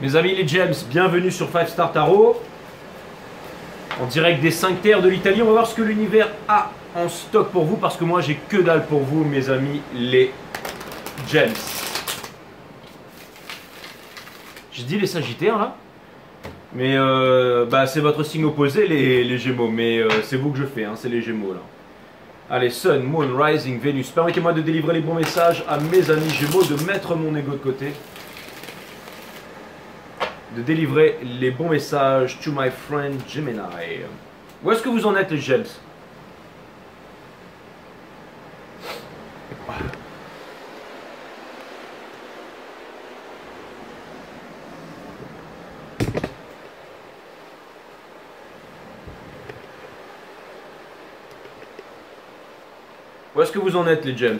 Mes amis les James, bienvenue sur 5 Star Tarot. En direct des 5 terres de l'Italie, on va voir ce que l'univers a en stock pour vous, parce que moi j'ai que dalle pour vous, mes amis les James. J'ai dit les Sagittaires là, mais c'est votre signe opposé les Gémeaux, mais c'est vous que je fais, hein, c'est les Gémeaux là. Allez, Sun, Moon, Rising, Vénus, permettez-moi de délivrer les bons messages à mes amis Gémeaux, de mettre mon ego de côté. De délivrer les bons messages to my friend Gemini. Où est-ce que vous en êtes les James? Où est-ce que vous en êtes les James?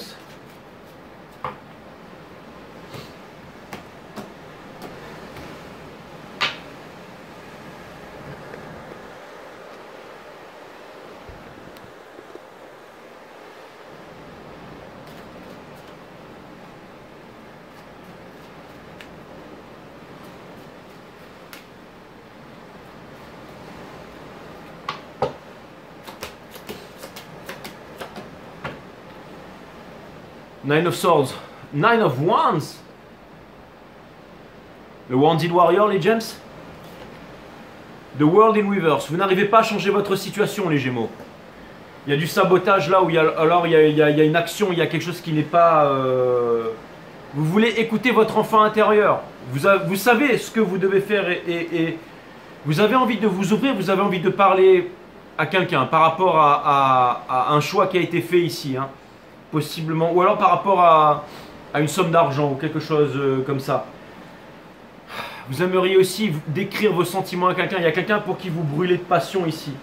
Nine of Swords, Nine of Wands. Le Wanded Warrior, les James. The World in Reverse. Vous n'arrivez pas à changer votre situation, les Gémeaux. Il y a du sabotage là où il y a une action, il y a quelque chose qui n'est pas... Vous voulez écouter votre enfant intérieur. Vous savez ce que vous devez faire et vous avez envie de vous ouvrir, vous avez envie de parler à quelqu'un par rapport à un choix qui a été fait ici, hein. Possiblement, ou alors par rapport à une somme d'argent ou quelque chose comme ça. Vous aimeriez aussi décrire vos sentiments à quelqu'un. Il y a quelqu'un pour qui vous brûlez de passion ici.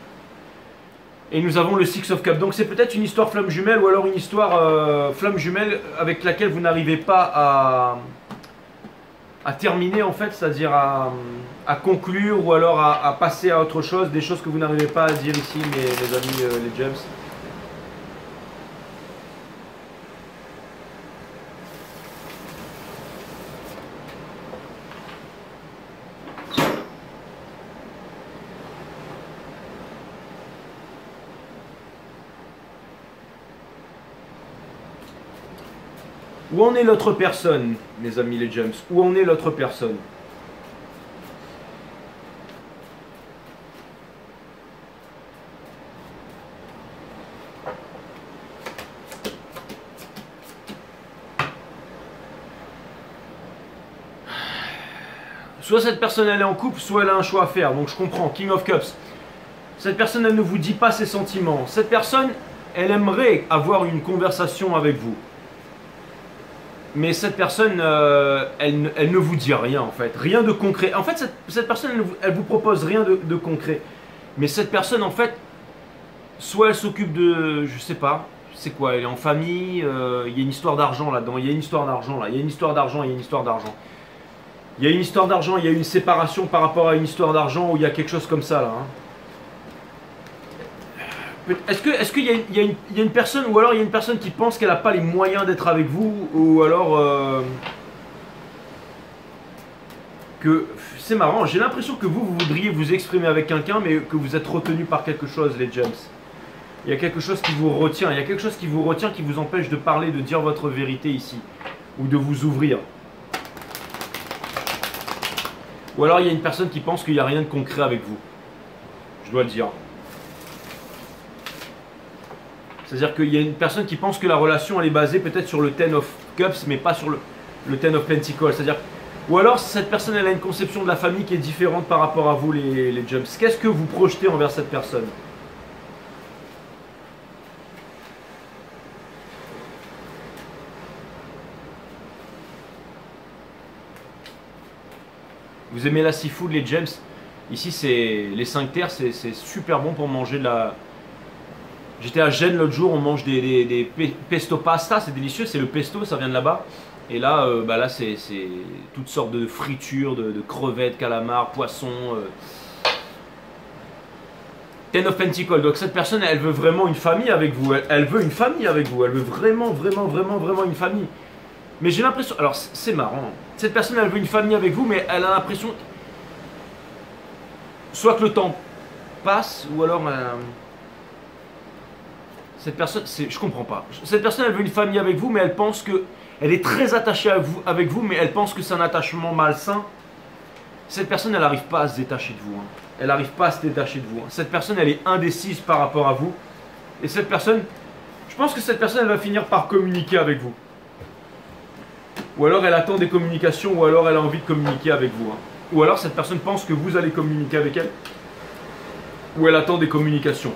Et nous avons le Six of Cups. Donc c'est peut-être une histoire flamme jumelle ou alors une histoire flamme jumelle avec laquelle vous n'arrivez pas à terminer en fait, c'est-à-dire à conclure ou alors à passer à autre chose, des choses que vous n'arrivez pas à dire ici, mes amis les James. Où en est l'autre personne, mes amis les James? Où en est l'autre personne? Soit cette personne elle est en couple, soit elle a un choix à faire. Donc je comprends, King of Cups. Cette personne elle ne vous dit pas ses sentiments. Cette personne elle aimerait avoir une conversation avec vous. Mais cette personne, elle ne vous dit rien en fait, rien de concret. En fait, cette personne, elle vous propose rien de concret. Mais cette personne, en fait, soit elle s'occupe de, je sais pas, c'est quoi, elle est en famille, il y a une histoire d'argent là-dedans, il y a une histoire d'argent là, il y a une histoire d'argent, il y a une histoire d'argent. Il y a une histoire d'argent, il y a une séparation par rapport à une histoire d'argent où il y a quelque chose comme ça là. Hein. Est-ce qu'il y a une personne, ou alors il y a une personne qui pense qu'elle n'a pas les moyens d'être avec vous, ou alors que c'est marrant, j'ai l'impression que vous voudriez vous exprimer avec quelqu'un, mais que vous êtes retenu par quelque chose, les James. Il y a quelque chose qui vous retient, il y a quelque chose qui vous retient, qui vous empêche de parler, de dire votre vérité ici, ou de vous ouvrir. Ou alors il y a une personne qui pense qu'il n'y a rien de concret avec vous. Je dois le dire. C'est-à-dire qu'il y a une personne qui pense que la relation elle est basée peut-être sur le Ten of Cups, mais pas sur le Ten of Pentacles. C'est-à-dire, ou alors cette personne elle a une conception de la famille qui est différente par rapport à vous les James. Qu'est-ce que vous projetez envers cette personne? Vous aimez la seafood les James? Ici c'est les 5 terres, c'est super bon pour manger de la... J'étais à Gênes l'autre jour, on mange des pesto pasta, c'est délicieux, c'est le pesto, ça vient de là-bas. Et là, là c'est toutes sortes de fritures, de crevettes, calamars, poissons. Ten of Pentacles, donc cette personne, elle veut vraiment une famille avec vous, elle veut une famille avec vous, elle veut vraiment une famille. Mais j'ai l'impression, alors c'est marrant, cette personne elle veut une famille avec vous, mais elle a l'impression, soit que le temps passe, ou alors cette personne, je comprends pas. Cette personne elle veut une famille avec vous, mais elle pense que, elle est très attachée avec vous, mais elle pense que c'est un attachement malsain. Cette personne elle n'arrive pas à se détacher de vous, hein. Elle n'arrive pas à se détacher de vous, hein. Cette personne elle est indécise par rapport à vous, et cette personne, je pense que cette personne elle va finir par communiquer avec vous. Ou alors elle attend des communications, ou alors elle a envie de communiquer avec vous, hein. Ou alors cette personne pense que vous allez communiquer avec elle, ou elle attend des communications.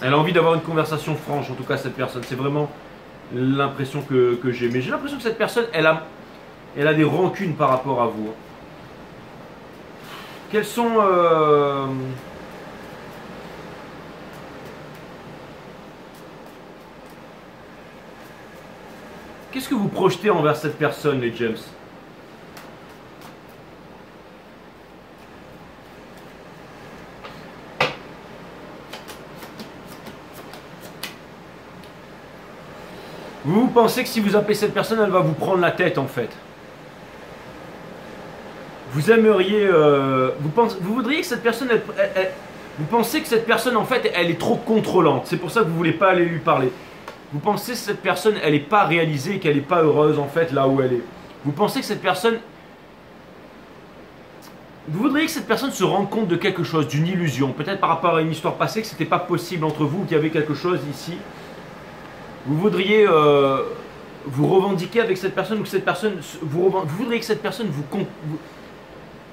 Elle a envie d'avoir une conversation franche, en tout cas cette personne. C'est vraiment l'impression que j'ai. Mais j'ai l'impression que cette personne, elle a des rancunes par rapport à vous, hein. Quelles sont... Qu'est-ce que vous projetez envers cette personne, les James? Vous pensez que si vous appelez cette personne, elle va vous prendre la tête en fait. Vous aimeriez... vous voudriez que cette personne... vous pensez que cette personne en fait, elle est trop contrôlante. C'est pour ça que vous ne voulez pas aller lui parler. Vous pensez que cette personne, elle n'est pas réalisée, qu'elle n'est pas heureuse en fait là où elle est. Vous pensez que cette personne... Vous voudriez que cette personne se rende compte de quelque chose, d'une illusion. Peut-être par rapport à une histoire passée, que ce n'était pas possible entre vous, qu'il y avait quelque chose ici. Vous voudriez vous revendiquer avec cette personne, ou que cette personne... Vous voudriez que cette personne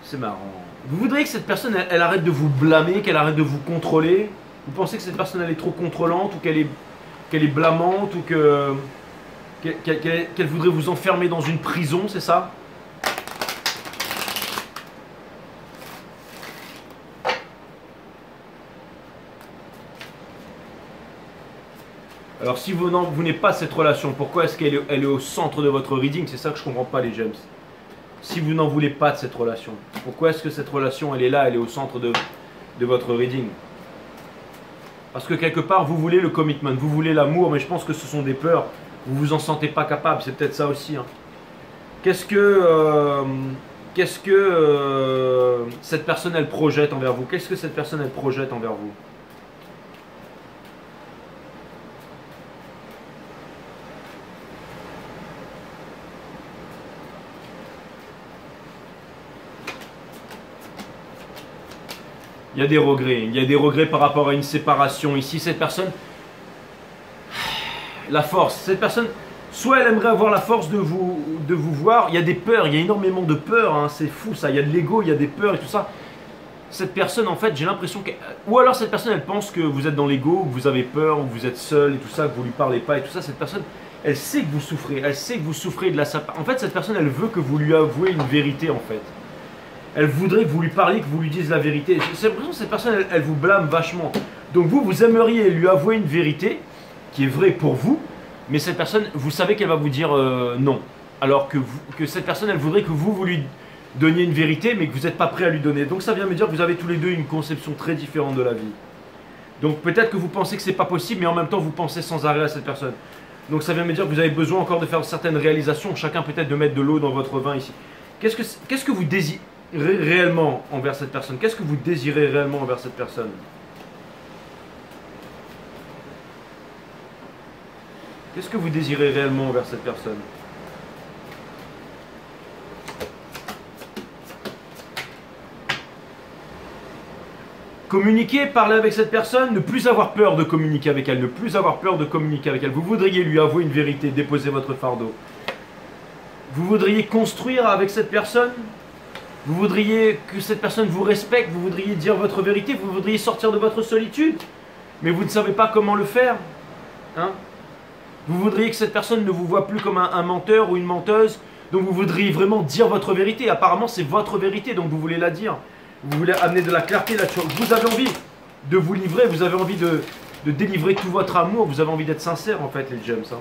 c'est marrant. Vous voudriez que cette personne, elle arrête de vous blâmer, qu'elle arrête de vous contrôler. Vous pensez que cette personne, elle est trop contrôlante, ou qu'elle est blâmante, ou qu'elle voudrait vous enfermer dans une prison, c'est ça? Alors si vous n'êtes pas cette relation, pourquoi est-ce qu'elle est au centre de votre reading? C'est ça que je ne comprends pas, les James. Si vous n'en voulez pas de cette relation, pourquoi est-ce que cette relation, elle est là, elle est au centre de votre reading? Parce que quelque part, vous voulez le commitment, vous voulez l'amour, mais je pense que ce sont des peurs. Vous vous en sentez pas capable, c'est peut-être ça aussi, hein. Qu'est-ce que cette personne, elle projette envers vous? Qu'est-ce que cette personne, elle projette envers vous? Il y a des regrets. Il y a des regrets par rapport à une séparation. Ici, cette personne, la force. Cette personne, soit elle aimerait avoir la force de vous voir. Il y a des peurs. Il y a énormément de peurs, hein. C'est fou ça. Il y a de l'ego, il y a des peurs et tout ça. Cette personne, en fait, j'ai l'impression que... Ou alors cette personne, elle pense que vous êtes dans l'ego, que vous avez peur, que vous êtes seul et tout ça, que vous lui parlez pas et tout ça. Cette personne, elle sait que vous souffrez. Elle sait que vous souffrez de la... En fait, cette personne, elle veut que vous lui avouez une vérité, en fait. Elle voudrait que vous lui parliez, que vous lui disiez la vérité. J'ai l'impression que cette personne, elle vous blâme vachement. Donc vous aimeriez lui avouer une vérité qui est vraie pour vous, mais cette personne, vous savez qu'elle va vous dire non. Alors que cette personne, elle voudrait que vous lui donniez une vérité, mais que vous n'êtes pas prêt à lui donner. Donc ça vient me dire que vous avez tous les deux une conception très différente de la vie. Donc peut-être que vous pensez que c'est pas possible, mais en même temps vous pensez sans arrêt à cette personne. Donc ça vient me dire que vous avez besoin encore de faire certaines réalisations, chacun peut-être de mettre de l'eau dans votre vin ici. Qu'est-ce que vous désirez réellement envers cette personne? Qu'est-ce que vous désirez réellement envers cette personne? Qu'est-ce que vous désirez réellement envers cette personne? Communiquer, parler avec cette personne, ne plus avoir peur de communiquer avec elle, ne plus avoir peur de communiquer avec elle. Vous voudriez lui avouer une vérité, déposer votre fardeau. Vous voudriez construire avec cette personne. Vous voudriez que cette personne vous respecte, vous voudriez dire votre vérité, vous voudriez sortir de votre solitude, mais vous ne savez pas comment le faire, hein? Vous voudriez que cette personne ne vous voit plus comme un menteur ou une menteuse, donc vous voudriez vraiment dire votre vérité. Apparemment, c'est votre vérité, donc vous voulez la dire. Vous voulez amener de la clarté là-dessus. Vous avez envie de vous livrer, vous avez envie de délivrer tout votre amour, vous avez envie d'être sincère en fait, les James, hein.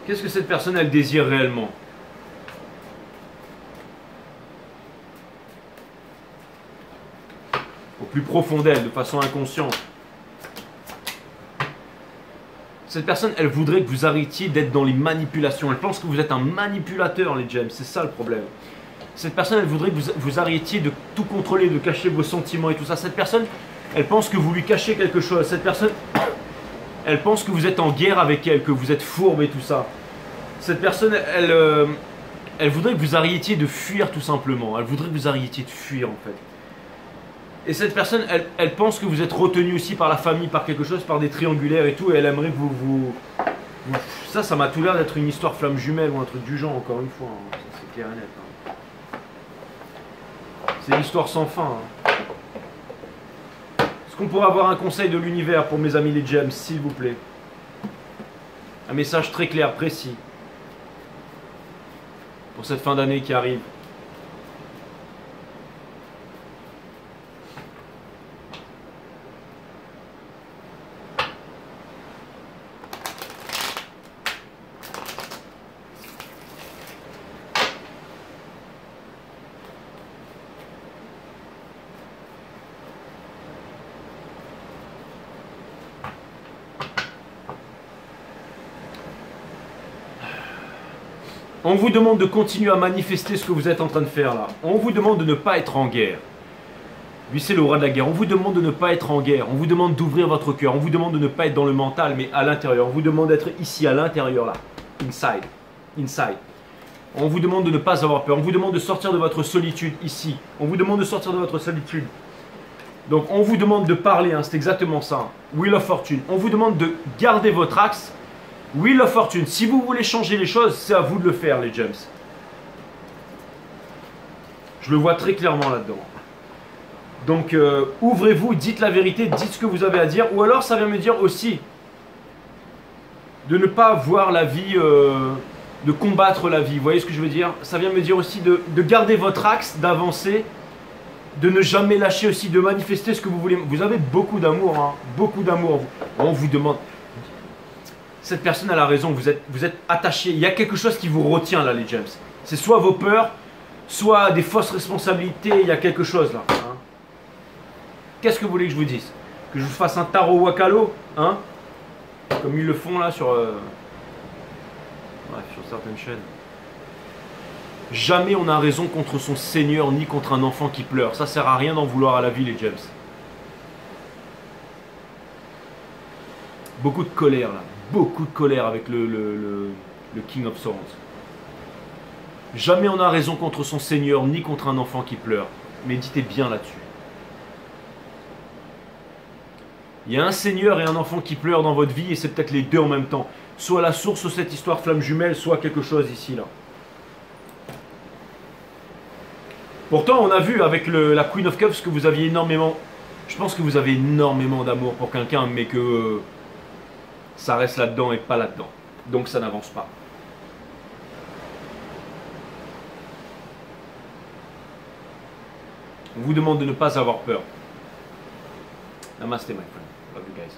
Qu'est-ce que cette personne, elle désire réellement? au plus profond d'elle, de façon inconsciente. Cette personne, elle voudrait que vous arrêtiez d'être dans les manipulations. Elle pense que vous êtes un manipulateur, les gems. C'est ça le problème. Cette personne, elle voudrait que vous arrêtiez de tout contrôler, de cacher vos sentiments et tout ça. Cette personne, elle pense que vous lui cachez quelque chose. Cette personne, elle pense que vous êtes en guerre avec elle, que vous êtes fourbe et tout ça. Cette personne, elle voudrait que vous arrêtiez de fuir tout simplement. Elle voudrait que vous arrêtiez de fuir en fait. Et cette personne, elle pense que vous êtes retenu aussi par la famille, par quelque chose, par des triangulaires et tout, et elle aimerait que vous... Ça m'a tout l'air d'être une histoire flamme jumelle ou un truc du genre, encore une fois. Hein. Ça, c'est clair et net. Hein. C'est l'histoire sans fin. Hein. Est-ce qu'on pourrait avoir un conseil de l'univers pour mes amis les gems, s'il vous plaît? Un message très clair, précis. Pour cette fin d'année qui arrive. On vous demande de continuer à manifester ce que vous êtes en train de faire là. On vous demande de ne pas être en guerre. Lui, c'est le roi de la guerre. On vous demande de ne pas être en guerre. On vous demande d'ouvrir votre cœur. On vous demande de ne pas être dans le mental, mais à l'intérieur. On vous demande d'être ici, à l'intérieur là. Inside. Inside. On vous demande de ne pas avoir peur. On vous demande de sortir de votre solitude ici. On vous demande de sortir de votre solitude. Donc, on vous demande de parler. Hein, c'est exactement ça. Wheel of Fortune. On vous demande de garder votre axe. Wheel of Fortune, si vous voulez changer les choses, c'est à vous de le faire, les gems. Je le vois très clairement là-dedans. Donc, ouvrez-vous, dites la vérité, dites ce que vous avez à dire. Ou alors, ça vient me dire aussi de ne pas voir la vie, de combattre la vie. Vous voyez ce que je veux dire? Ça vient me dire aussi de garder votre axe, d'avancer, de ne jamais lâcher aussi, de manifester ce que vous voulez. Vous avez beaucoup d'amour, hein, beaucoup d'amour. On vous demande... Cette personne a la raison, vous êtes attaché. Il y a quelque chose qui vous retient là, les gems. C'est soit vos peurs, soit des fausses responsabilités. Il y a quelque chose là. Hein. Qu'est-ce que vous voulez que je vous dise? Que je vous fasse un tarot wakalo, hein? Comme ils le font là sur, sur certaines chaînes. Jamais on a raison contre son Seigneur ni contre un enfant qui pleure. Ça sert à rien d'en vouloir à la vie, les gems. Beaucoup de colère là. Beaucoup de colère avec le King of Swords. Jamais on a raison contre son Seigneur ni contre un enfant qui pleure. Méditez bien là-dessus. Il y a un Seigneur et un enfant qui pleurent dans votre vie et c'est peut-être les deux en même temps. Soit la source de cette histoire flamme jumelle, soit quelque chose ici là. Pourtant on a vu avec la Queen of Cups que vous aviez énormément... Je pense que vous avez énormément d'amour pour quelqu'un mais que... ça reste là-dedans et pas là-dedans. Donc ça n'avance pas. On vous demande de ne pas avoir peur. Namaste, my friend. Love you guys.